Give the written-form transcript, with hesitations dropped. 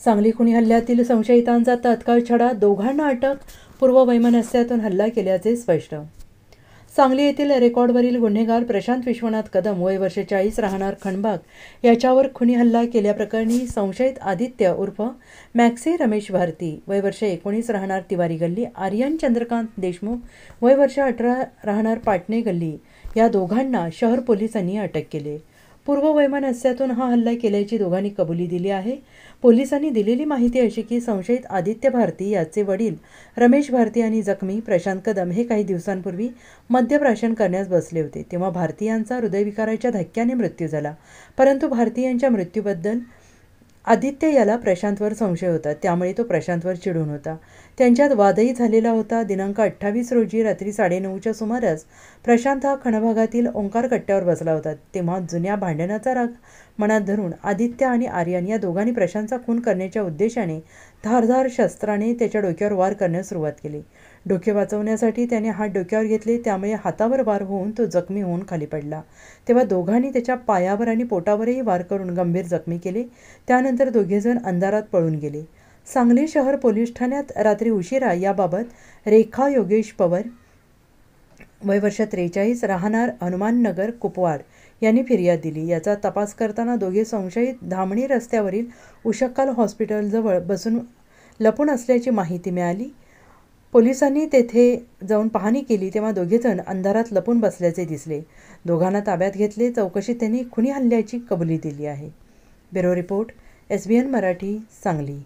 सांगली खुनी हल्ल्यातील संशयितांचा तात्काळ छडा, दोघांना अटक. पूर्व वैमनस्यातून हल्ला केल्याचे स्पष्ट. सांगली येथील रेकॉर्डवरील गुन्हेगार प्रशांत विश्वनाथ कदम वय वर्ष 40 राहणार खंडबाग याच्यावर खुनी हल्ला केल्याप्रकरणी संशयित आदित्य उर्फ मॅक्सी रमेश भारती वय वर्ष 19 राहणार तिवारी गल्ली, आर्यन चंद्रकांत देशमुख वय वर्ष 18 राहणार पाटणे गल्ली या दोघांना शहर पोलिसांनी अटक केली. पूर्व वैमनस्यातून हा हल्ला केल्याची दोघांनी कबुली दिली आहे. पोलिसांनी दिलेली माहिती अशी की संशयित आदित्य भारती याचे वडील रमेश भारती आणि जखमी प्रशांत कदम हे काही दिवसांपूर्वी मद्यप्राशन करण्यास बसले होते. तेव्हा भारती यांचा हृदयविकाराच्या धक्क्याने मृत्यू झाला. परंतु भारती यांच्या मृत्यूबद्दल आदित्य याला प्रशांतवर संशय होता, त्यामुळे तो प्रशांतवर चिडून होता. त्यांच्यात वादही झालेला होता. दिनांक 28 रोजी रात्री 9:30च्या सुमारास प्रशांत हा खणभागातील ओंकार कट्ट्यावर बसला होता. तेव्हा जुन्या भांडणाचा राग मनात धरून आदित्य आणि आर्यन या दोघांनी प्रशांतचा खून करण्याच्या उद्देशाने धारदार शस्त्राने त्याच्या डोक्यावर वार करण्यास सुरुवात केली. डोके वाचवण्यासाठी त्याने हात डोक्यावर घेतले, त्यामुळे हातावर वार होऊन तो जखमी होऊन खाली पडला. तेव्हा दोघांनी त्याच्या पायावर आणि पोटावरही वार करून गंभीर जखमी केले. त्यानंतर दोघेजण अंधारात पळून गेले. सांगली शहर पोलीस ठाण्यात रात्री उशिरा याबाबत रेखा योगेश पवार वय वर्ष 43 राहणार हनुमाननगर कुपवाड यांनी फिर्याद दिली. याचा तपास करताना दोघे संशयित धामणी रस्त्यावरील उशक्कल हॉस्पिटलजवळ बसून लपून असल्याची माहिती मिळाली. पोलिसांनी तेथे जाऊन पाहणी केली तेव्हा दोघेजण अंधारात लपून बसल्याचे दिसले. दोघांना ताब्यात घेतले. चौकशीत त्यांनी खुनी हल्ल्याची कबुली दिली आहे. Bureau report, SBN Marathi, Sangli.